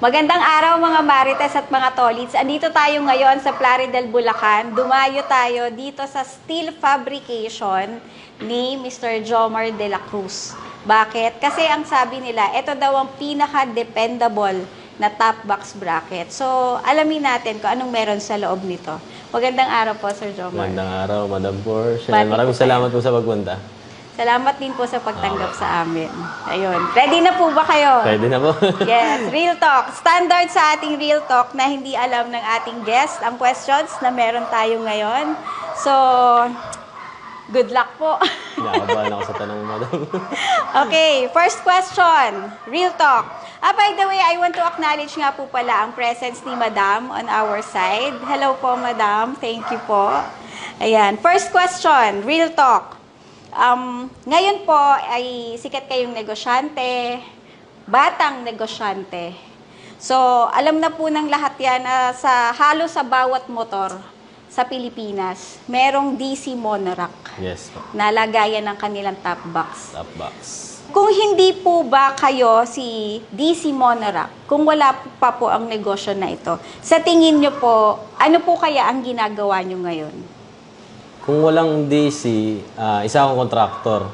Magandang araw mga Marites at mga Tolits. Andito tayo ngayon sa Plaridel, Bulacan. Dumayo tayo dito sa steel fabrication ni Mr. Jomar de la Cruz. Bakit? Kasi ang sabi nila, ito daw ang pinaka-dependable na top box bracket. So, alamin natin kung anong meron sa loob nito. Magandang araw po, Sir Jomar. Magandang araw, Madam Porsche. Bati Maraming po kayo. salamat po sa pagpunta. Salamat din po sa pagtanggap sa amin. Ayun. Ready na po ba kayo? Pwede na po. Yes, Real Talk. Standard sa ating Real Talk na hindi alam ng ating guest ang questions na meron tayo ngayon. So, good luck po. Nakabahan ako sa tanong mo, Madam. Okay, first question. Real Talk. By the way, I want to acknowledge nga po pala ang presence ni Madam on our side. Hello po, Madam. Thank you po. Ayan. First question. Real Talk. Ngayon po ay sikat kayong negosyante, batang negosyante. So, alam na po ng lahat yan na halos sa bawat motor sa Pilipinas, merong DC Monorack Yes po. na lagayan ng kanilang top box. Top box. Kung hindi po ba kayo si DC Monorack, kung wala pa po ang negosyo na ito, sa tingin nyo po, ano po kaya ang ginagawa nyo ngayon? Kung walang DC, isa akong kontraktor.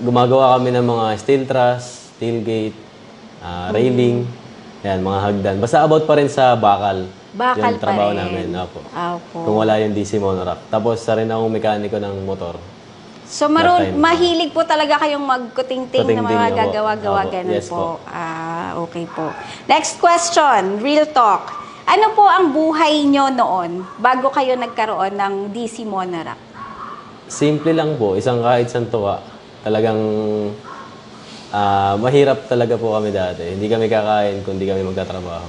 Gumagawa kami ng mga steel truss, steel gate, railing, yan, mga hagdan. Basta about pa rin sa bakal. Bakal yung trabaho pa rin. namin. Opo. Opo. Kung wala yung DC Monorack. Tapos sa rin akong mekaniko ng motor. So, Part-time. mahilig po talaga kayong magkuting-ting na Kuting-ting, mga opo. gagawa-gawa, Opo. ganun Yes po. Okay po. Next question, Real Talk. Ano po ang buhay nyo noon bago kayo nagkaroon ng DC Monorack? Simple lang po. Kahit isang tuwa. Talagang mahirap talaga po kami dati. Hindi kami kakain kung hindi kami magtatrabaho.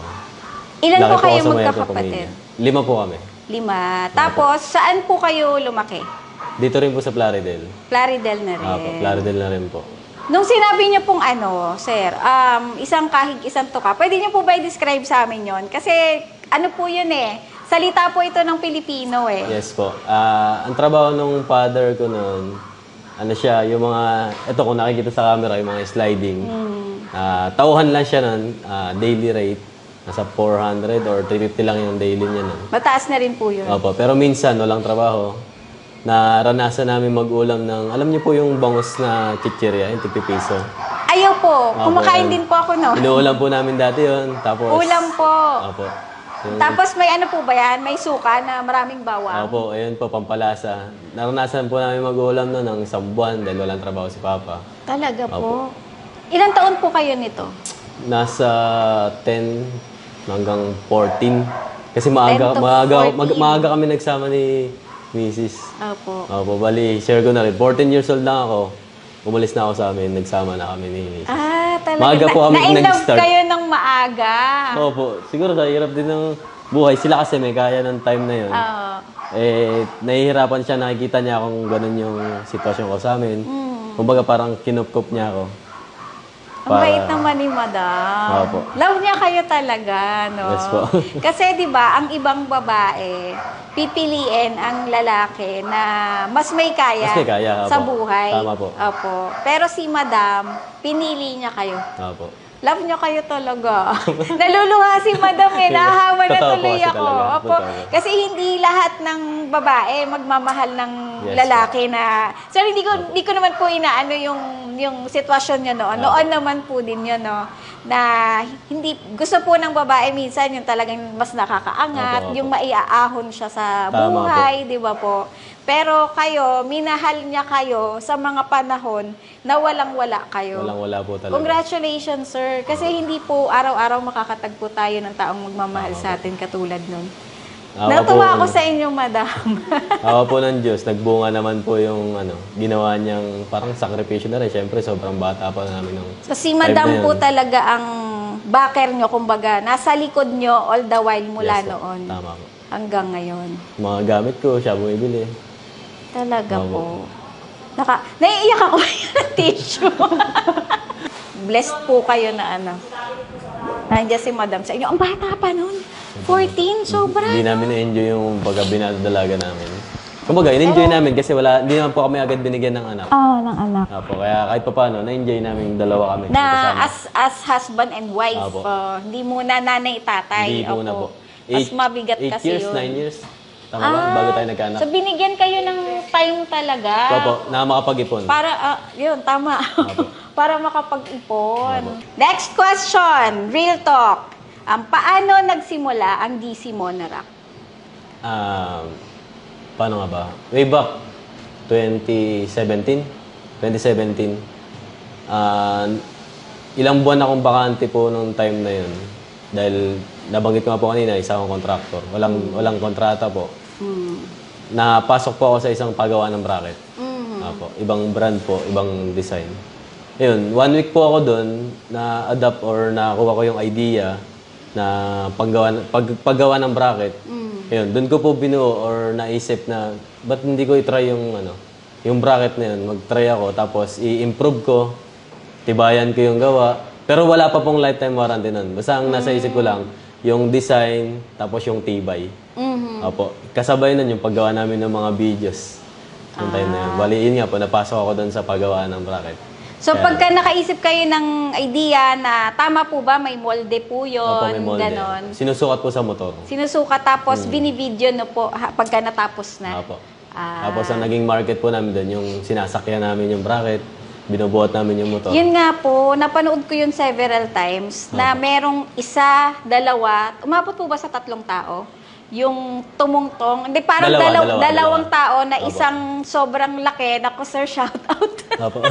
Ilan Laki po kayo ako sa mayroong magkakapatid? pamilya. 5 po kami. 5. Tapos, saan po kayo lumaki? Dito rin po sa Plaridel. Plaridel na rin. Opo, Plaridel na rin po. Nung sinabi niyo pong sir, isang kahig, isang tuka, pwede niyo po ba i-describe sa amin yon? Kasi ano po yun salita po ito ng Pilipino Yes po. Ang trabaho ng father ko noon, yung mga, ito kung nakikita sa camera, yung mga sliding. Tauhan lang siya noon, daily rate. Nasa 400 or 350 lang yung daily niya noon. Mataas na rin po yun. Opo, pero minsan walang trabaho. Naranasan namin mag-ulam ng, alam niyo po yung bangus na chichirya, yung tipipiso. Ayaw po. Opo, Kumakain yun. din po ako no. Inuulam po namin dati yun. Tapos, Ulam po. Opo. Tapos may ano po ba yan? May suka na maraming bawang. Opo, ayun po, pampalasa. Naranasan po namin mag-ulam no ng isang buwan dahil walang trabaho si Papa. Talaga po. Opo. Ilang taon po kayo nito? Nasa 10 hanggang 14. Kasi 10 to 14. maaga kami nagsama ni Mrs. Opo. Opo, bali, share ko na rin. 14 years old lang ako. Umalis na ako sa amin, nagsama na kami ni Mrs. Talaga. Maaga po kami Na-inlove nag-start. kayo ng maaga. Opo, siguro kahirap din ng buhay. Sila kasi may kaya ng time na yun. Oo. Nahihirapan siya, nakikita niya kung ganun yung sitwasyon ko sa amin. Kumbaga parang kinupkup niya ako. Ang bait naman ni Madam. Opo. Love niya kayo talaga, no? Yes po. Kasi 'di ba, ang ibang babae pipiliin ang lalaki na mas may kaya, Mas may kaya, sa opo. buhay. Tama po. Opo. Pero si Madam, pinili niya kayo. Opo. Love niya kayo talaga. Naluluha si Madam nahahawa na Totoo po tuloy kasi ako. talaga. Opo. Totoo. Kasi hindi lahat ng babae magmamahal ng Yes, lalaki na... So, hindi ko naman po inaano yung sitwasyon niya noon. Noon naman po din yun, no? Na hindi... Gusto po ng babae minsan yung talagang mas nakakaangat, Opo, opo. yung maiaahon siya sa Tama buhay, di ba po? Pero kayo, minahal niya kayo sa mga panahon na walang-wala kayo. Walang-wala po talaga. Congratulations, sir. Kasi hindi po araw-araw makakatagpo tayo ng taong magmamahal sa atin katulad nun. Natuwa ako sa inyo, madam. Awa po ng Diyos, nagbunga naman po yung ginawa niyang parang sakripisyo na rin. Siyempre, sobrang bata pa namin ng So, si time madam na yun. po talaga ang backer nyo, kumbaga, nasa likod nyo all the while mula Yes po. noon Tama po. hanggang ngayon. Mga gamit ko, siya bumibili. Talaga Opo. po. Naiiyak ako ng tissue. Blessed po kayo na nandiyan si madam sa inyo. Ang bata pa nun. 14, sobra. Hindi namin na-enjoy yung pagkabinadalaga namin. Kumbaga, in-enjoy namin kasi hindi naman po kami agad binigyan ng anak. Ng anak. Opo, kaya kahit pa paano, na-enjoy namin dalawa kami. Na magkasama. as husband and wife, Opo. hindi muna nanay tatay. Hindi muna po. Mas mabigat 8 kasi years, yun. 9 years. Tama ba? Bago tayo nagkaanak. So binigyan kayo ng time talaga. Opo, na makapag-ipon. Para, yun, tama. Opo. Para makapag-ipon. Opo. Next question, real talk. Paano nagsimula ang DC Monorack? Paano nga ba? Way back 2017. Ilang buwan akong bakante po nung time na yun. Dahil nabanggit ko nga po kanina, isa akong contractor. Walang kontrata po. Napasok po ako sa isang paggawa ng bracket. Apo, ibang brand po, ibang design. Ayun, 1 week po ako doon na-adapt or nakuha ko yung idea na paggawa ng bracket. Ayun, doon ko po binuo or naisip na ba't hindi ko i-try yung bracket na yun. Mag-try ako tapos i-improve ko, tibayan ko yung gawa. Pero wala pa pong lifetime warranty nun. Basta ang nasa isip ko lang, yung design, tapos yung tibay. Opo. Kasabay nun yung paggawa namin ng mga videos. Yung time na yun. Bali, yun nga po, napasok ako doon sa paggawa ng bracket. So pagka nakaisip kayo ng idea na tama po ba, may molde po yun, Opo, may molde. ganon. Sinusukat po sa motor. Sinusukat tapos binivideo no po pagka natapos na. Opo. Tapos ang naging market po namin doon, yung sinasakyan namin yung bracket, binubuhat namin yung motor. Yun nga po, napanood ko yun several times na merong isa, dalawa, umabot po ba sa 3 tao? Yung tumungtong, hindi parang dalawang tao na Opo. isang sobrang laki. Naku sir, shout out. Opo.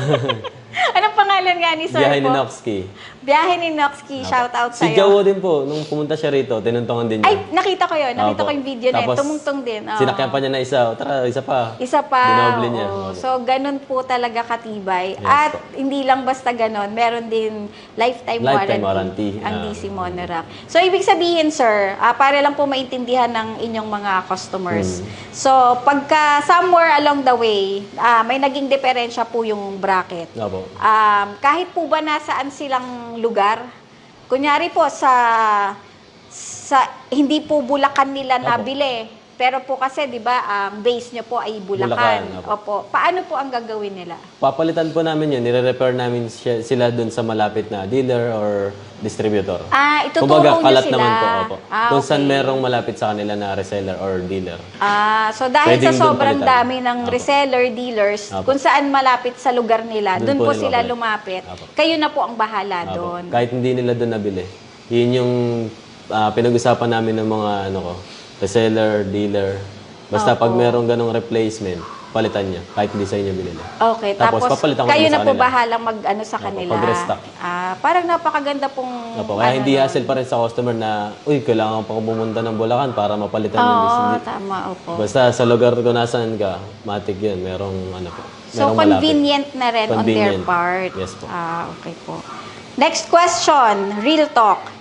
Anong pangalan nga ni sir Biyahe ni po? Noxkey. Biyahe ni Noxkey, shout out Si sa'yo. Jawo din po, nung pumunta siya rito, tinuntungan din niya. Ay, nakita ko yun. Nakita Opo. ko yung video na yun. Tapos, Tumungtong din. Oo. Sinakyan pa niya na isa. Tara, isa pa. Isa pa. Dinoble niya. oo. Opo. So, ganun po talaga katibay. Yes At po. hindi lang basta ganun, meron din lifetime warranty ang DC Monorack. So, ibig sabihin, sir, para lang po maintindihan ng inyong mga customers. So, pagka somewhere along the way, may naging diferensya po yung bracket. Opo. Kahit po ba nasaan silang lugar, kunyari po sa hindi po Bulacan nila nabili, pero po kasi 'di ba ang base nyo po ay Bulacan. Bulacan, Opo. Paano po ang gagawin nila? Papalitan po namin yun. Nire-repair namin sila dun sa malapit na dealer or distributor. Itutulong Kumbaga, nyo kalat sila. naman po. Opo. Kung saan Okay. merong malapit sa kanila na reseller or dealer. So dahil Pwedeng sa dun sobrang palitan. dami ng Opo. reseller, dealers, Opo. kung saan malapit sa lugar nila, Dun doon po po nila sila papalit. lumapit. Opo. Kayo na po ang bahala Opo. doon. Kahit hindi nila doon nabili. Yun yung pinag-usapan namin ng mga reseller, dealer. Basta pag merong ganong replacement, palitan niya. Kahit hindi sa inyo binili. Okay, tapos papalitan ko kayo naman na sa po kanila. bahalang mag-ano sa Opo, kanila. pag-restock. Parang napakaganda pong Opo, kaya hindi nun. hassle pa rin sa customer na, uy, kailangan pa ko pumunta ng Bulacan para mapalitan yung Oo, hindi. tama, opo. Basta sa lugar ko nasaan ka, matik yun. Merong po. So, merong malapit. convenient na rin on their Convenient. part. Yes po. Okay po. Next question, real talk.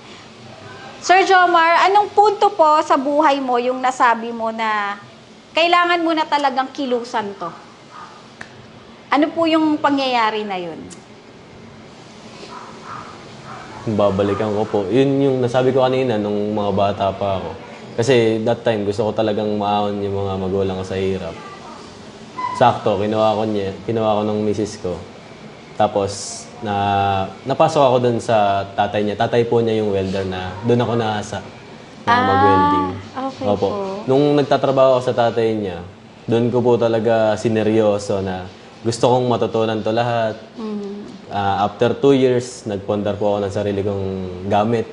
Sir Jomar, anong punto po sa buhay mo yung nasabi mo na kailangan mo na talagang kilusan to? Ano po yung pangyayari na yun? Babalikan ko po. Yun yung nasabi ko kanina nung mga bata pa ako. Kasi that time, gusto ko talagang maahon yung mga magulang ko sa hirap. Sakto, kinuha ko ng misis ko. Tapos, napasok ako dun sa tatay niya. Tatay po niya yung welder na doon ako naasa na mag-welding. Okay Opo. po. Nung nagtatrabaho ako sa tatay niya, doon ko po talaga sineryoso na gusto kong matutunan to lahat. After 2 years, nagpondar po ako ng sarili kong gamit.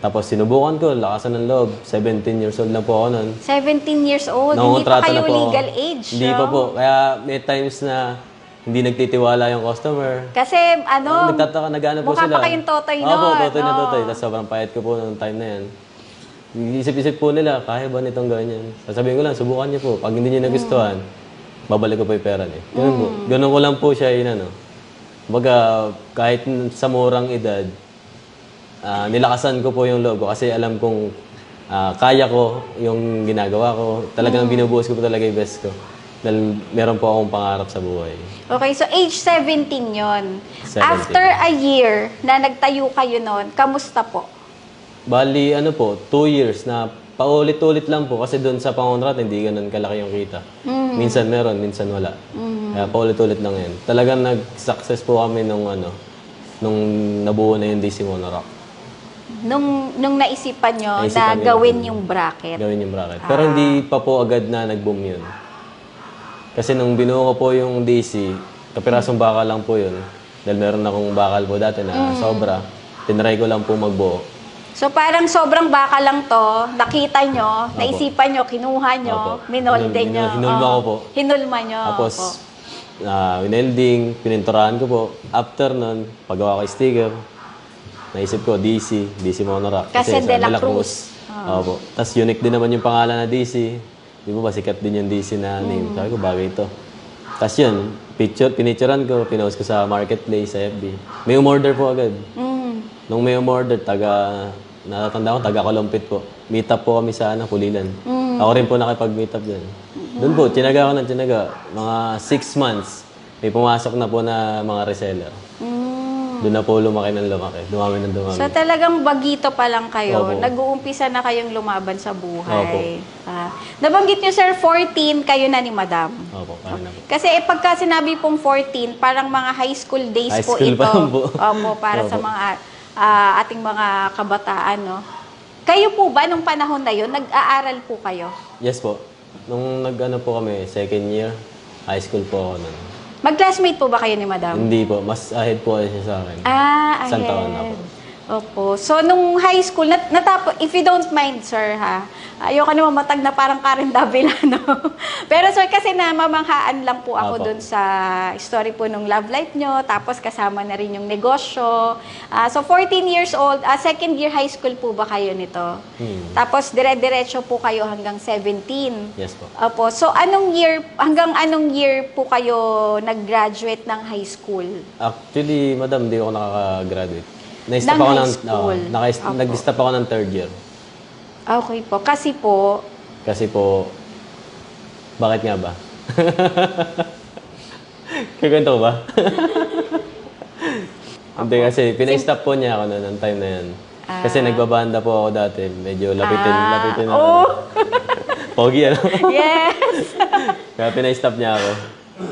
Tapos sinubukan ko, lakasan ng loob. 17 years old lang po ako noon. 17 years old, hindi pa Nangongontrata kayo na po ako. legal age. Hindi no? pa po. Kaya may times na hindi nagtitiwala yung customer. Kasi Nagtataka, nag-ano po mukha sila. pa kayong totoy Opo, nun, totoy na no? totoy. Tapos sobrang payat ko po noong time na yan. Isip-isip po nila, kaya ba nitong ganyan? Sasabihin ko lang, subukan niyo po. Pag hindi niyo nagustuhan, babalik ko po yung pera niyo. Ganun po. Ganun ko lang po siya, Baga, kahit sa murang edad, nilakasan ko po yung loob ko kasi alam kong kaya ko yung ginagawa ko. Talagang binubuhos ko po talaga yung best ko. Dahil meron po akong pangarap sa buhay. Okay, so age 17 yon. 17. After a year na nagtayo kayo nun, kamusta po? Bali, 2 years na paulit-ulit lang po kasi doon sa pangontrato hindi ganun kalaki yung kita. Minsan meron, minsan wala. Kaya paulit-ulit lang yan. Talagang nag-success po kami nung nabuo na yung DC Monorack. Nung naisipan nyo Naisipan na nila gawin po. yung bracket. Gawin yung bracket. Pero hindi pa po agad na nag-boom yun. Kasi nung binuo ko po yung DC, kapirasong bakal lang po yun. Dahil meron akong bakal po dati na sobra. Tinry ko lang po magbuo. So parang sobrang baka lang to, nakita nyo, naisipan nyo, kinuha nyo, Opo. minolde nyo. Hinulma ko po. Hinulma nyo. Tapos, Opo. winelding, pininturahan ko po. After nun, paggawa ko yung sticker, naisip ko, DC Monorack. Kasi sa De La Cruz. Opo. Tapos unique din naman yung pangalan na DC. Di ba sikat din yung DC na name. Sabi ko, bagay ito. Tapos yun, pinicturean ko, pinost ko sa marketplace, sa FB. May umorder po agad. Nung may umorder, natatanda ko, taga-Kalumpit po. Meet up po kami sa Pulilan. Ako rin po nakipag-meet up dyan. Doon po, tinaga ko ng tinaga. Mga 6 months, may pumasok na po na mga reseller. Doon na po lumaki ng lumaki. Dumami ng dumami. So talagang bagito pa lang kayo, Opo. nag-uumpisa na kayong lumaban sa buhay. Opo. Nabanggit nyo sir, 14 kayo na ni Madam. Opo, kaya na po. Kasi pagka sinabi pong 14, parang mga high school days High po school ito. pa lang po. Opo, para sa Opo. mga ating mga kabataan, no? Kayo po ba, nung panahon na yun, nag-aaral po kayo? Yes po. Nung nag-ano po kami, second year, high school po ako nun. Mag-classmate po ba kayo ni Madam? Hindi po, mas ahead po siya sa akin. Ahead. Isang taon na po. Opo. So, nung high school, if you don't mind, sir, ha? Ayoko naman matag na parang Karen Davila, no? Pero, sir, kasi namamanghaan lang po ako Apo. dun sa story po nung love life nyo, tapos kasama na rin yung negosyo. So, 14 years old, second year high school po ba kayo nito? Tapos, dire-diretso po kayo hanggang 17. Yes po. Opo. So, hanggang anong year po kayo nag-graduate ng high school? Actually, madam, hindi ako nakaka-graduate. Na-stop Ng ako high school. Opo. Nag-stop ako ng third year. Okay po. Kasi po, Kasi po, bakit nga ba? Kikwento ko ba? Hindi kasi, pinay-stop po niya ako noon, ng time na yan. Kasi nagbabanda po ako dati. Medyo lapitin na. oh, Pogi, ano? yes! Kaya pinay-stop niya ako.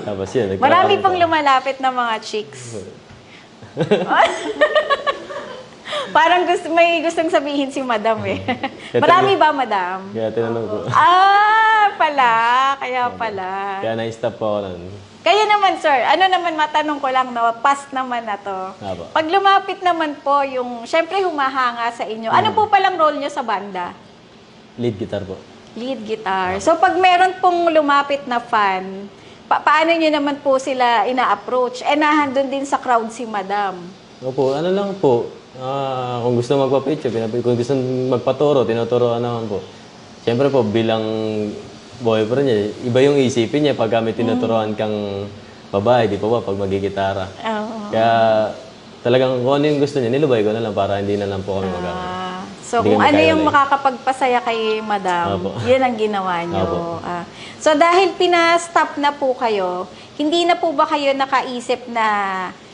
Tapos yun, Marami nagtrabaho pong po. lumalapit na mga chicks. Parang may gustong sabihin si Madam eh. Marami ba, Madam? Kaya tinanong ko. Kaya pala. Kaya na-stop po ako noon. Kayo naman, sir, ano naman matanong ko lang, no? Past naman na to. Apo. Pag lumapit naman po yung, syempre humahanga sa inyo, ano po palang role nyo sa banda? Lead guitar po. Lead guitar. So, pag meron pong lumapit na fan, paano nyo naman po sila ina-approach? Nahandun din sa crowd si Madam. Opo, ano lang po. Kung gusto magpa-picture, kung gusto magpaturo, tinuturoan naman po. Siyempre po, bilang boyfriend niya, iba yung isipin niya pag kami tinuturoan kang babae, di po ba, pag magigitara. Oo. Kaya talagang kung ano yung gusto niya, nilubay ko na lang para hindi na lang po kami mag-away. So, Hindi kung kami ano yung kaiwalay. makakapagpasaya kay Madam, Opo. yun ang ginawa nyo. Opo. So, dahil pinastop na po kayo, hindi na po ba kayo nakaisip na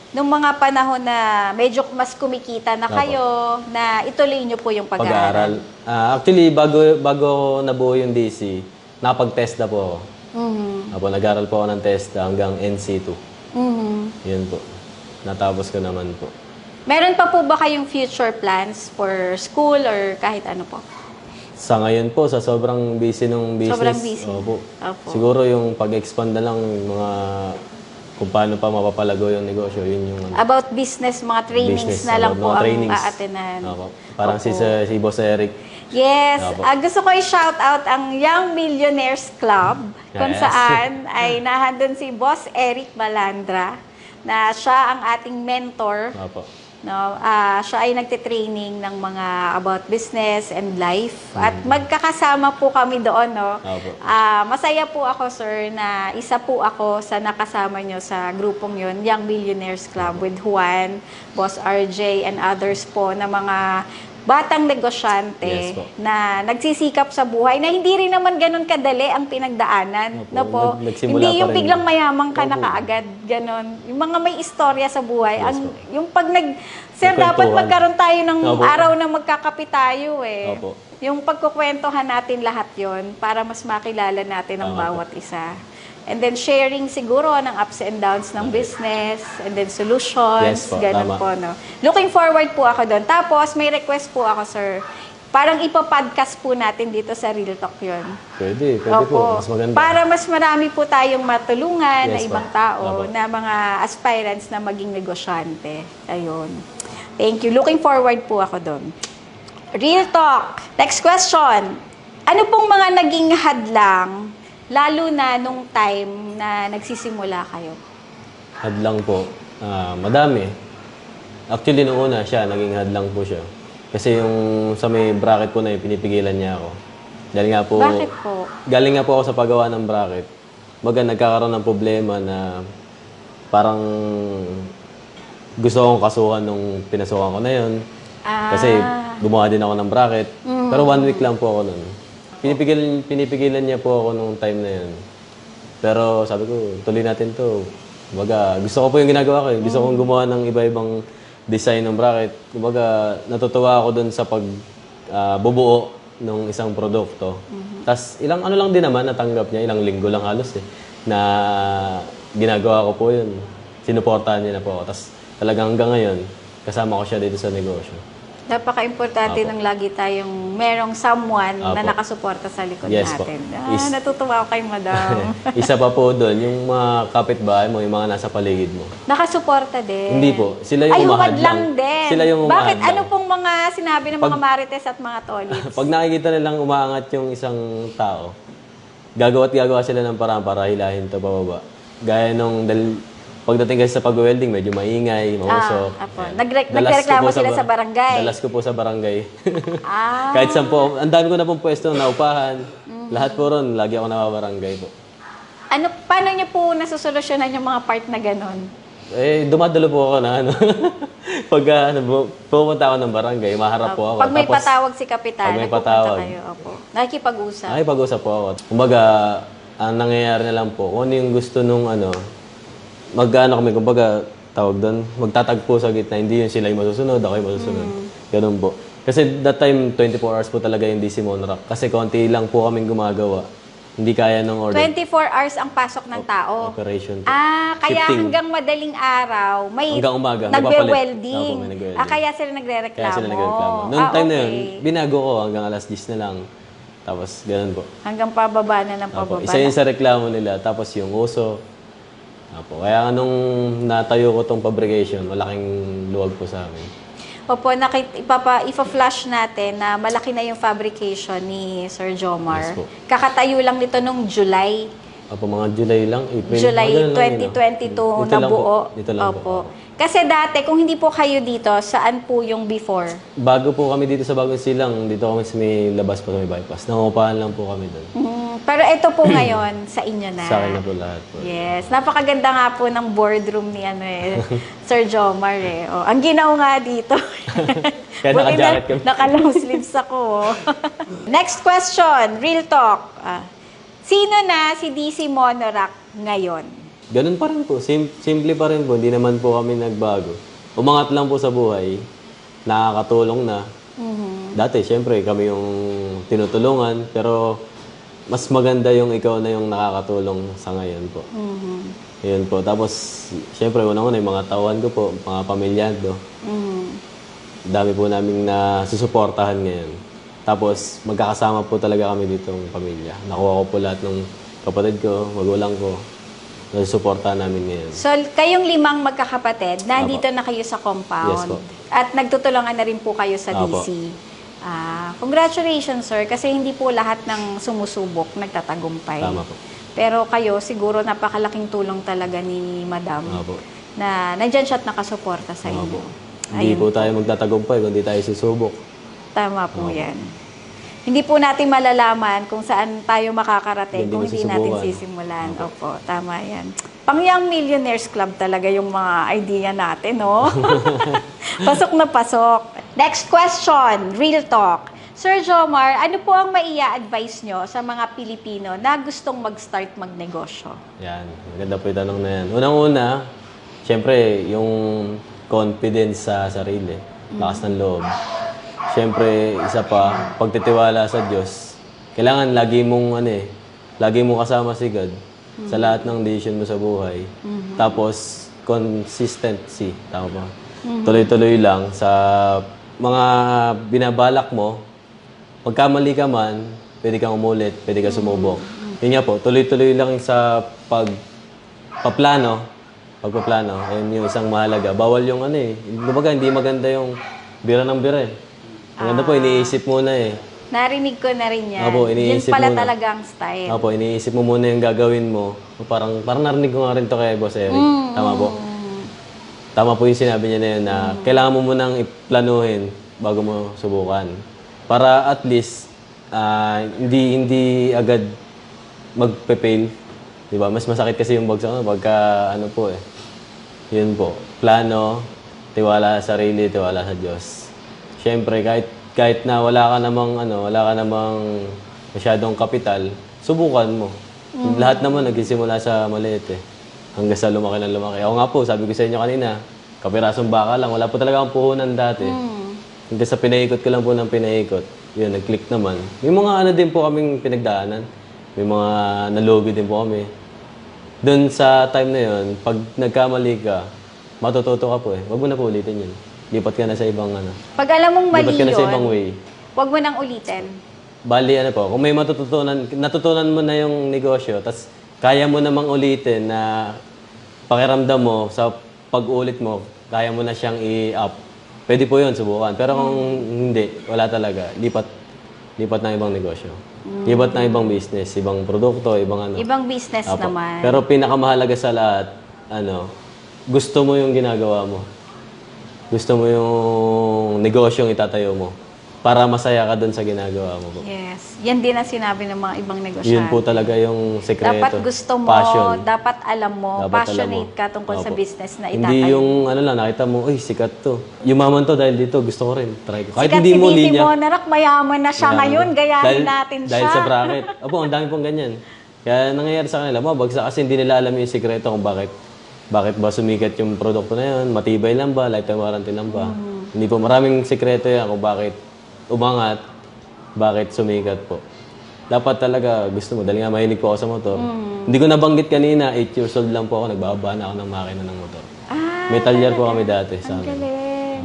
nung mga panahon na medyo mas kumikita na Opo. kayo, na ituloy nyo po yung Pag-aaral. pag-aaral? Actually, bago nabuo yung DC, napag-test na po ako. Apo, nag-aaral po ako ng test hanggang NC2. Yun po. Natapos ko naman po. Meron pa po ba kayong future plans for school or kahit ano po? Sa ngayon po, sa sobrang busy ng business. Sobrang busy. Opo. Opo. Siguro yung pag-expand na lang mga kung paano pa mapapalago yung negosyo, yun yung About business, mga trainings business. na lang About po mga ang trainings. aatenan. Opo. Parang Opo. si Boss Eric. Yes, Opo. gusto ko i-shout out ang Young Millionaires Club kung Yes. saan ay nahandun si Boss Eric Balandra na siya ang ating mentor. Opo. No, siya ay nagte-training ng mga about business and life at magkakasama po kami doon, no. Opo. Masaya po ako, sir, na isa po ako sa nakasama nyo sa grupong yon, Young Millionaires Club with Juan, Boss RJ and others po na mga batang negosyante Yes po. na nagsisikap sa buhay na hindi rin naman ganun kadali ang pinagdaanan. Opo. No po? Nagsimula Hindi pa yung rin. biglang mayamang ka na Opo. kaagad, ganun. Yung mga may istorya sa buhay. Yes ang, po. yung pag Sir, dapat Nagkwentuhan. magkaroon tayo ng Opo. araw na magkakape tayo eh. Opo. Yung pagkukwentuhan natin lahat yon para mas makilala natin ang Tama po. bawat isa. And then sharing siguro ng ups and downs ng business, and then solutions, Yes po, ganun tama. po, no? Looking forward po ako doon. Tapos, may request po ako, sir. Parang ipapodcast po natin dito sa Real Talk yun. Pwede po. Mas maganda. Para mas marami po tayong matulungan na Yes po. ibang tao, Opo. na mga aspirants na maging negosyante. Ayun. Thank you. Looking forward po ako doon. Real Talk. Next question. Ano pong mga naging hadlang, lalo na nung time na nagsisimula kayo? Hadlang po. Madami. Actually, nung una siya, naging hadlang po siya. Kasi yung sa may bracket po na yun, pinipigilan niya ako. Dahil nga po, Bakit po? galing nga po ako sa paggawa ng bracket. Baga, nagkakaroon ng problema na parang gusto kong kasuhan nung pinasukan ko na yun. Kasi gumawa din ako ng bracket. Pero 1 week lang po ako nun. Pinipigilan niya po ako nung time na yun. Pero sabi ko, tuloy natin to. Kumbaga, gusto ko po yung ginagawa ko. Gusto kong gumawa ng iba-ibang design ng bracket. Kumbaga, natutuwa ako dun sa bubuo ng isang produkto. Tapos, ilang ano lang din naman natanggap niya. Ilang linggo lang halos na ginagawa ko po yun. Sinuportahan niya na po ako. Tapos, talagang hanggang ngayon, kasama ko siya dito sa negosyo. Napaka-importante Apo. ng lagi tayong merong someone na Apo. nakasuporta sa likod Yes po. natin. Is- Natutuwa ako kay madam. Isa pa po doon, yung mga kapitbahay mo, yung mga nasa paligid mo. Nakasuporta din. Hindi po. Sila yung Ay, umahad humad lang lang. din. Sila yung umahad Bakit? lang. Ano pong mga sinabi ng mga marites at mga tolits? Pag nakikita nilang umaangat yung isang tao, gagawa sila ng paraan para hilahin to pababa. Gaya nung pagdating kasi sa pag-welding, medyo maingay, mausok. Apo. Yan. Nagreklamo sila sa barangay. Dalas ko po sa barangay. Ah. Kahit saan po, ang dami ko na pong pwesto na upahan. Lahat po ron, lagi ako nababarangay po. Paano niyo po nasusolusyonan yung mga part na ganon? Dumadalo po ako na pag pumunta ako ng barangay, maharap po ako. Pag may Tapos, patawag si Kapitan, pag may nagpupunta patawag. kayo. Opo. Nakikipag-usap. ay, pag-usap po ako. Kumbaga, ang nangyayari na lang po, kung ano yung gusto nung kumbaga, tawag doon, magtatagpo sa gitna, hindi yun sila yung masusunod, ako yung masusunod. Ganun po. Kasi that time, 24 hours po talaga yung DC Monrock. Kasi konti lang po kaming gumagawa. Hindi kaya ng order. 24 hours ang pasok ng tao. Operation po. Kaya Shifting. hanggang madaling araw, may Hanggang umaga, nagwe-welding. Opo, may nagwe-welding. Kaya sila nagre-reklamo. Kaya sila nagreklamo. Noong time na yun, okay. binago ko hanggang alas 10 na lang. Tapos, ganun po. Hanggang pababa na ng Opo, pababa. isa yun sa reklamo nila. Tapos yung uso. Opo, kaya nung natayo ko tong fabrication, malaking luwag po sa amin. Opo, ipa-flash natin na malaki na yung fabrication ni Sir Jomar. Yes po. Kakatayo lang nito nung July. Opo, mga July lang, April. July mga ganun lang yun, 2022 Dito na lang buo. Po. Dito lang Opo. po. Kasi dati, kung hindi po kayo dito, saan po yung before? Bago po kami dito sa Bagong Silang, dito kami sa may labas po sa may bypass. Nangungupahan lang po kami doon. Pero ito po ngayon, sa inyo na. Sa akin na po lahat po. Yes. Napakaganda nga po ng boardroom ni Sir Jomar Oh, ang ginaw nga dito. Kaya Buti naka-jacket kami. Naka-long sleeves ako. Next question, real talk. Sino na si DC Monorack ngayon? Ganun pa rin po. Simple pa rin po. Hindi naman po kami nagbago. Umangat lang po sa buhay. Nakakatulong na. Dati, syempre, kami yung tinutulungan. Pero, mas maganda yung ikaw na yung nakakatulong sa ngayon po. Yun po. Tapos, syempre, unang-una yung mga tauhan ko po, mga pamilyado. Dami po naming nasusuportahan ngayon. Tapos, magkakasama po talaga kami ditong pamilya. Nakuha ko po lahat ng kapatid ko, magulang ko. Nasusuportahan namin ngayon. So, kayong 5 magkakapatid, nandito na kayo sa compound. Yes po. At nagtutulungan na rin po kayo sa Apo. DC. Congratulations, sir. Kasi hindi po lahat ng sumusubok nagtatagumpay. Tama po. Pero kayo, siguro napakalaking tulong talaga ni Madam Apo. na nandyan siya at nakasuporta sa inyo. Opo. Hindi po tayo magtatagumpay kung di tayo susubok. Tama po yan. Hindi po natin malalaman kung saan tayo makakarating Hindi kung mo hindi natin susubukan. sisimulan. Opo, tama yan. Pang Young Millionaires Club talaga yung mga idea natin, no? Pasok na pasok. Next question, real talk. Sir Jomar, ano po ang maia-advise nyo sa mga Pilipino na gustong mag-start magnegosyo? Yan, maganda po yung tanong na yan. Unang-una, syempre, yung confidence sa sarili, lakas ng loob. Syempre, isa pa, pagtitiwala sa Diyos. Kailangan lagi mong kasama si God sa lahat ng decision mo sa buhay. Tapos, consistency, tama ba? Tuloy-tuloy lang sa mga binabalak mo. Pagkamali ka man, pwede kang umulit, pwede kang sumubok. Yun nga po, tuloy-tuloy lang sa pagpaplano, ayun yung isang mahalaga. Bawal yung kumbaga hindi maganda yung bira ng bira eh. Maganda po, iniisip muna eh. Narinig ko na rin yan. Opo, Yun iniisip pala muna. talaga ang style. Opo, iniisip mo muna yung gagawin mo. Parang narinig ko nga rin to kay Boss Eric. Tama po? Tama po yung sinabi niya na yun na kailangan mo munang iplanuhin bago mo subukan. Para at least, hindi agad magpe-fail. Diba? Mas masakit kasi yung bagsak pagka po eh. Yun po. Plano, tiwala sa sarili, tiwala sa Diyos. Siyempre, kahit na wala ka namang masyadong kapital, subukan mo. Lahat naman nagsisimula sa maliit eh. Hanggang sa lumaki ng lumaki. Ako nga po, sabi ko sa inyo kanina, kapirasong baka lang. Wala po talaga akong puhunan dati. Hanggang sa pinaikot ko lang po ng pinaikot. Yun, nag-click naman. May mga din po kaming pinagdaanan. May mga nalugi din po kami. Doon sa time na yun, pag nagkamali ka, matututo ka po eh. Huwag mo na po ulitin yun. Lipat ka na sa ibang Pag alam mong mali lipat ka na sa yun, ibang way. huwag mo nang ulitin. Bali, kung may natutunan mo na yung negosyo, tas kaya mo namang ulitin na pakiramdam mo sa pag-ulit mo, kaya mo na siyang i-up. Pwede po yun, subukan. Pero kung hindi, wala talaga. Lipat ng ibang negosyo. Lipat ng ibang business, ibang produkto, ibang Ibang business Apo. naman. Pero pinakamahalaga sa lahat, gusto mo yung ginagawa mo. Gusto mo yung negosyong itatayo mo. Para masaya ka dun sa ginagawa mo po. Yes. Yan din ang sinabi ng mga ibang negosyante. Yun po talaga yung sekreto. Dapat gusto mo, Passion. dapat alam mo, Dapat passionate alam mo. ka tungkol sa Opo. business na Hindi itatayo. yung nakita mo, uy, sikat to. Yumaman to dahil dito, gusto ko rin. Try ko. Kahit Sikat hindi si mo Vicky linya. Monarak, mayaman na siya Mayaman. ngayon, gayahin natin siya. Dahil sa bracket. Opo, ang dami pong ganyan. Kaya nangyayari sa kanila, mabagsak kasi hindi nila alam yung sikreto kung bakit ba sumikat yung produkto na yun, matibay lang ba, lifetime warranty lang ba. Hindi po, maraming sikreto yan kung bakit umangat, bakit sumikat po. Dapat talaga gusto mo, dahil nga mahilig po ako sa motor. Hindi ko nabanggit kanina, 8 years old lang po ako, nagbababa na ako ng makina ng motor. Metallier po kami dati sa Ang amin. galing.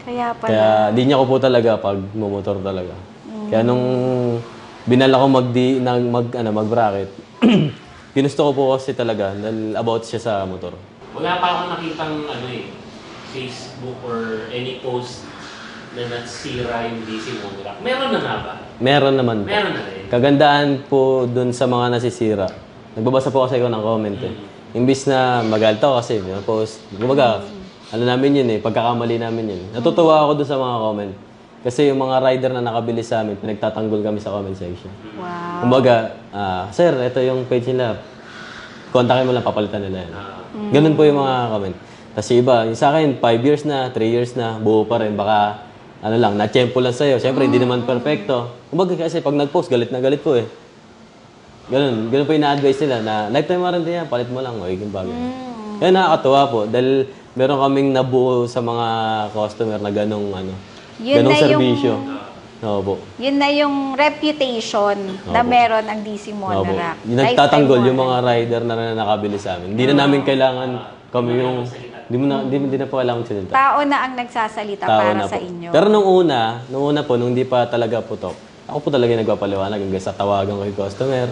Kaya pala. Kaya linya ko po talaga pag mumotor talaga. Kaya nung binala ko mag-bracket, ginusto ko po kasi talaga dahil about siya sa motor. Wala pa akong nakitang Facebook or any post na nasira yung DC Monorack. Meron na nga ba? Meron naman po. Meron na rin. Kagandaan po dun sa mga nasisira. Nagbabasa po kasi ako ng comment eh. Imbis na magalit ako kasi may post. Kumbaga, namin yun eh, pagkakamali namin yun. Natutuwa ako dun sa mga comment. Kasi yung mga rider na nakabili sa amin, pinagtatanggol kami sa comment section. Wow. Kumbaga, sir, ito yung page nila. Kontakin mo lang, papalitan nila yan. Ganun po yung mga comment. Tapos yung iba, yung sa akin, 5 years na, 3 years na, buo pa rin. Baka, na-tsempo lang sa'yo. Siyempre, hindi naman perfecto. Kumbaga kasi pag nag-post, galit na galit po eh. Ganun po yung na-advise nila na lifetime warranty yan, palit mo lang, yung bagay. Kaya nakakatuwa po, dahil meron kaming nabuo sa mga customer na ganong Yun ganong na yung- serbisyo. Oo po. Yun na yung reputation na meron ang DC Opo. Monorack. Yung nagtatanggol yung mga rider na nakabili sa amin. Hindi na namin kailangan kami yung... Hindi na po kailangan magsalita. Tao na ang nagsasalita Tao para na sa po. inyo. Pero nung una po, nung hindi pa talaga putok, ako po talaga yung nagpapaliwanag hanggang sa tawagan ko yung customer.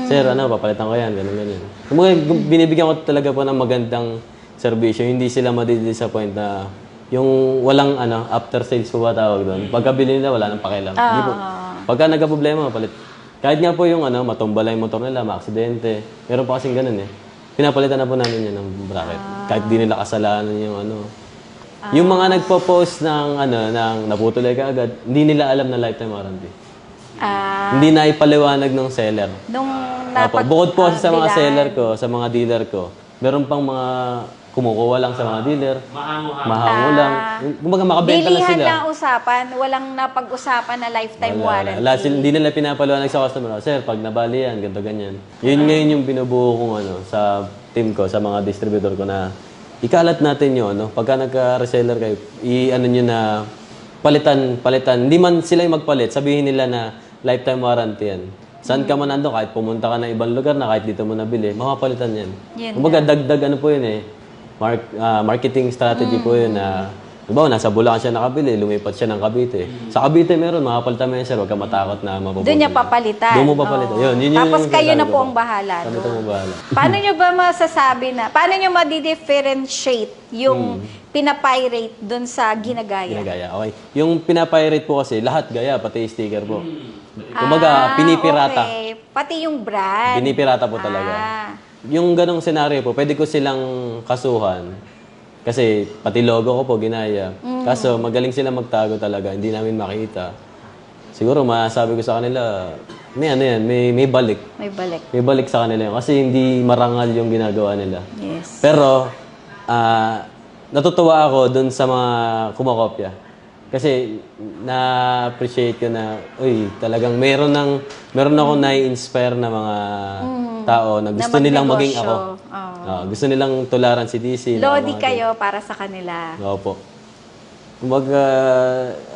Sir, papalitan ko yan, ganun. Kumbaga, binibigyan ko talaga po ng magandang serbisyo. Hindi sila madidisappoint na yung walang after sales po ba tawag doon. Pagkabili nila, wala nang pakialam. Hindi po. Pagka nagka-problema, palit. Kahit nga po yung matumba lang yung motor nila, maaksidente. Meron pa kasing ganun eh. Pinapalitan na po namin yan ng bracket. Kahit di nila kasalanan yung Yung mga nagpo-post ng naputuloy ka agad, hindi nila alam na lifetime warranty. Hindi na ipaliwanag ng seller. Nung Bukod po kasi sa mga bilan. seller ko, sa mga dealer ko, meron pang mga kumukuha lang sa mga dealer. Mahango-hango. Mahango lang. Kumbaga makabenta lang Bilihan sila. lang usapan, walang napag-usapan na lifetime warranty. Wala, hindi nila pinapaliwanag sa customer, sir, pag nabali yan, ganito, ganyan. Yun ngayon yung binubuo kong sa team ko, sa mga distributor ko na ikalat natin yun, pagka nagka-reseller kayo, nyo na palitan. Hindi man sila yung magpalit, sabihin nila na lifetime warranty yan. Saan ka man nando, kahit pumunta ka na ibang lugar na kahit dito mo nabili, mapapalitan yan. Kumbaga, dagdag po yun marketing strategy po yun na diba, nasa Bulacan siya nakabili, lumipat siya ng Cavite. Sa Cavite meron, mapapalitan mo yan, sir. Huwag ka matakot na mapupunta. Doon niya papalitan. Doon mo papalitan. Yun Tapos yung kayo sinasabi na ko po ang bahala. Kami doon. ang bahala. Paano nyo ba masasabi na, paano nyo ma-differentiate yung pinapirate doon sa ginagaya? Ginagaya. Okay. Yung pinapirate po kasi, lahat gaya, pati sticker po. Kumbaga, pinipirata. Okay. Pati yung brand. Pinipirata po talaga. Yung ganong senaryo po, pwede ko silang kasuhan. Kasi pati logo ko po ginaya. Kaso magaling sila magtago talaga, hindi namin makita. Siguro masabi ko sa kanila, may balik. May balik. May balik sa kanila yun. Kasi hindi marangal yung ginagawa nila. Yes. Pero, natutuwa ako dun sa mga kumakopya. Kasi na-appreciate ko na, talagang meron akong nai-inspire na mga tao na gusto nilang maging ako. Gusto nilang tularan si DC. Lodi kayo para sa kanila. Opo. Kumbaga,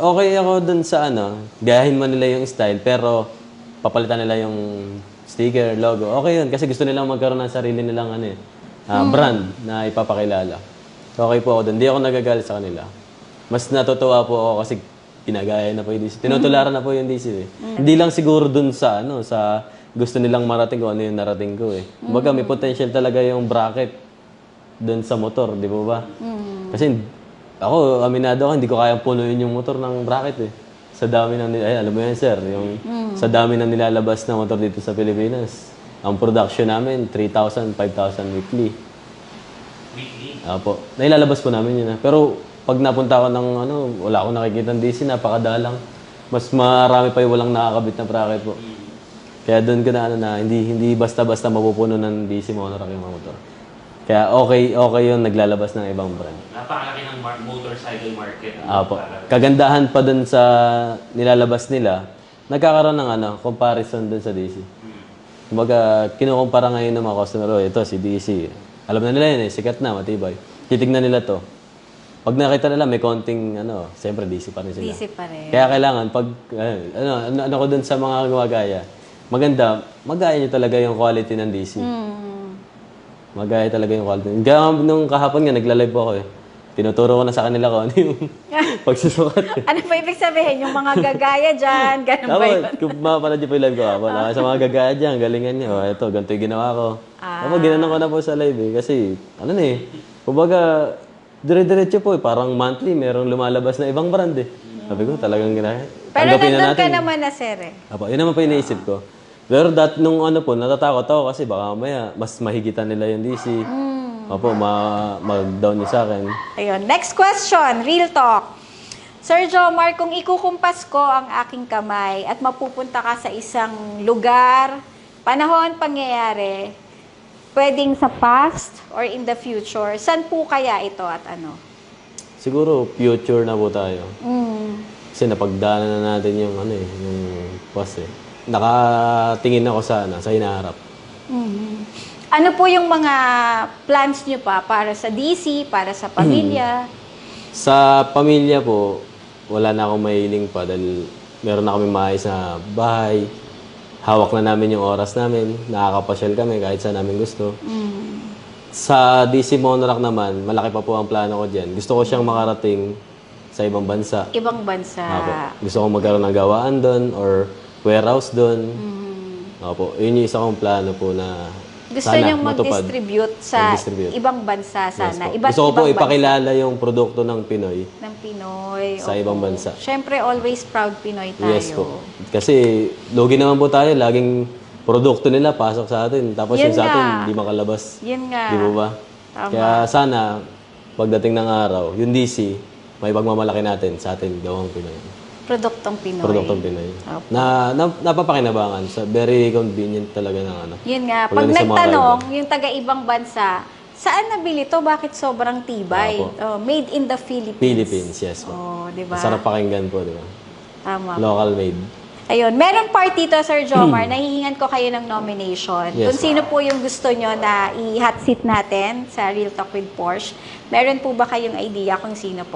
okay ako dun sa gayahin mo nila yung style, pero papalitan nila yung sticker, logo. Okay yun, kasi gusto nilang magkaroon ng sarili nilang brand na ipapakilala. So, okay po ako dun. Hindi ako nagagalit sa kanila. Mas natutuwa po ako kasi ginagaya na po yung DC. Tinutularan na po yung DC. Hindi lang siguro dun sa sa gusto nilang marating kung ano yung narating ko Kumbaga, may potential talaga yung bracket dun sa motor, di ba ba? Kasi ako, aminado ako, hindi ko kayang punuin yung motor ng bracket Sa dami ng, alam mo yan sir, yung sa dami ng nilalabas na motor dito sa Pilipinas. Ang production namin, 3,000, 5,000 weekly. Weekly? Apo. Nailalabas po namin yun Pero pag napunta ako ng wala akong nakikita ng DC, napakadalang. Mas marami pa yung walang nakakabit na bracket po. Kaya doon ko na hindi basta-basta mapupuno ng DC monorack yung mga motor. Kaya okay yung naglalabas ng ibang brand. Napakalaki ng motorcycle market. Apo. Kagandahan pa doon sa nilalabas nila, nagkakaroon ng comparison doon sa DC. Kumbaga, kinukumpara ngayon ng mga customer, ito si DC. Alam na nila yun sikat na, matibay. Titignan nila to. Pag nakita nila, may konting, siyempre DC pa rin sila. DC pa rin. Kaya kailangan, pag, ano ko dun sa mga gumagaya, maganda, magaya nyo talaga yung quality ng DC. Magaya talaga yung quality. Nung kahapon nga, nagla-live ako Tinuturo ko na sa kanila kung ano yung pagsusukat. Ano pa ibig sabihin? Yung mga gagaya dyan, ganun ba yun? Kung mapanood niyo po yung live ko kahapon, sa mga gagaya dyan, galingan niyo. Ito, ganito yung ginawa ko. Ginanon ko na po sa live Kasi, kumbaga, dire-diretso po parang monthly, merong lumalabas na ibang brand Sabi ko, talagang ginaya. Pero nandun ka naman na sir Apo, yun naman po yung naisip ko. Pero nung natatakot ako kasi baka mamaya mas mahigitan nila yung DC. Opo, mag-down niyo sa akin. Ayun. Next question, real talk. Sir Jomar, kung ikukumpas ko ang aking kamay at mapupunta ka sa isang lugar, panahon, pangyayari, pwedeng sa past or in the future, saan po kaya ito at ano? Siguro future na po tayo. Kasi napagdaanan na natin yung yung past Nakatingin ako sa hinaharap. Ano po yung mga plans nyo pa para sa DC, para sa pamilya? Sa pamilya po, wala na akong mahiling pa dahil meron na kami maayos na bahay. Hawak na namin yung oras namin. Nakakapasyal kami kahit saan namin gusto. Sa DC Monorack naman, malaki pa po ang plano ko dyan. Gusto ko siyang makarating sa ibang bansa. Ibang bansa. Apo. Gusto kong magkaroon ng gawaan doon or warehouse doon. Opo. Yun yung isa kong plano po na Gusto sana niyong matupad. mag-distribute sa Mag-distribute. ibang bansa sana. Yes po. Iba't Gusto ko po ibang ipakilala yung produkto ng Pinoy bansa ng Pinoy. sa ibang bansa. Siyempre, always proud Pinoy tayo. Yes po. Kasi lugi naman po tayo. Laging produkto nila pasok sa atin. Tapos Yun yung sa atin, nga. hindi makalabas. Yun nga. Di ba ba? Tama. Kaya sana, pagdating ng araw, yung DC, may pagmamalaki natin sa atin gawang Pinoy. Produktong Pinoy. Produktong Pinoy. Opo. Napapakinabangan. Very convenient talaga ng Yun nga. Pag Pagdating sa mga nagtanong, yung taga-ibang bansa, Saan nabili to? Bakit sobrang tibay? Opo. Oh, made in the Philippines. Philippines, yes po. Oh, di ba? Masarap pakinggan po, di ba? Tama. Local made. Ayun, meron part dito, Sir Jomar, nahihingan ko kayo ng nomination. Yes, Kung sino po yung gusto nyo na i-hot seat natin sa Real Talk with Porsche, meron po ba kayong idea kung sino po?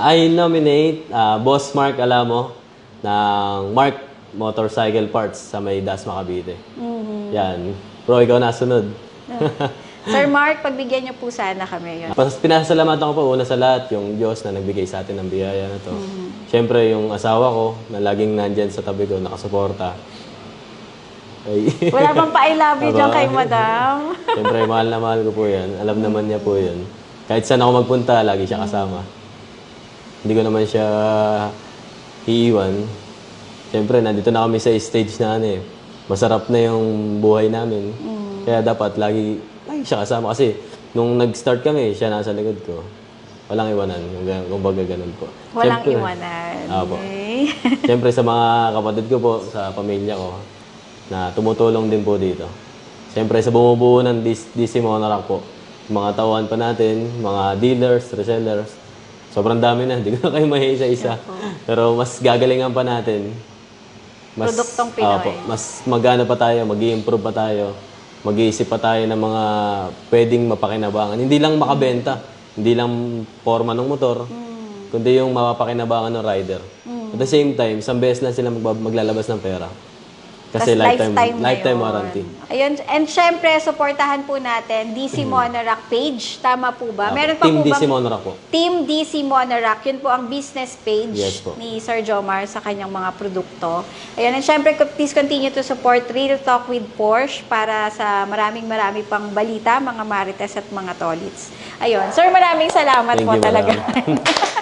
I nominate Boss Mark Alamo ng Mark Motorcycle Parts sa may Dasma, Cavite. Yan. Bro, ikaw nasunod. Sir Mark, pagbigyan nyo po sana kami yun. Pinasalamatan ko po una sa lahat yung Diyos na nagbigay sa atin ng biyaya na to. Siyempre, yung asawa ko na laging nandyan sa tabi ko, nakasuporta. Ay. Wala bang pa-I love you dyan Aba. kay Madam? Siyempre, mahal na mahal ko po yan. Alam naman niya po yan. Kahit saan ako magpunta, lagi siya kasama. Hindi ko naman siya iiwan. Siyempre, nandito na kami sa stage na ano eh. Masarap na yung buhay namin. Kaya dapat lagi siya kasama. Kasi nung nag-start kami, siya nasa likod ko. Walang iwanan. Kumbaga ganun po. Walang Siyempre, iwanan. Opo. Okay. Siyempre sa mga kapatid ko po, sa pamilya ko, na tumutulong din po dito. Siyempre sa bumubuo ng DC Monorack po, mga tauhan pa natin, mga dealers, resellers, sobrang dami na, hindi ko na kayo mahiisa-isa. Pero mas gagalingan pa natin. Produktong Pinoy. Opo, mas magana pa tayo, mag-i-improve pa tayo, mag-iisip pa tayo ng mga pwedeng mapakinabangan. Hindi lang makabenta, hindi lang forma ng motor, kundi yung mapapakinabangan ng rider. At the same time, isang beses lang sila maglalabas ng pera. Kasi Tas lifetime na yun. warranty. Ayun, and syempre, supportahan po natin DC Monorack page. Tama po ba? Meron pa Team po DC bang- Monorack po. Team DC Monorack, yun po ang business page Yes po. ni Sir Jomar sa kanyang mga produkto. Ayun, and syempre, please continue to support Real Talk with Porsche para sa marami pang balita, mga marites at mga tolits. Ayun, Sir, maraming salamat Thank po you, talaga. madam.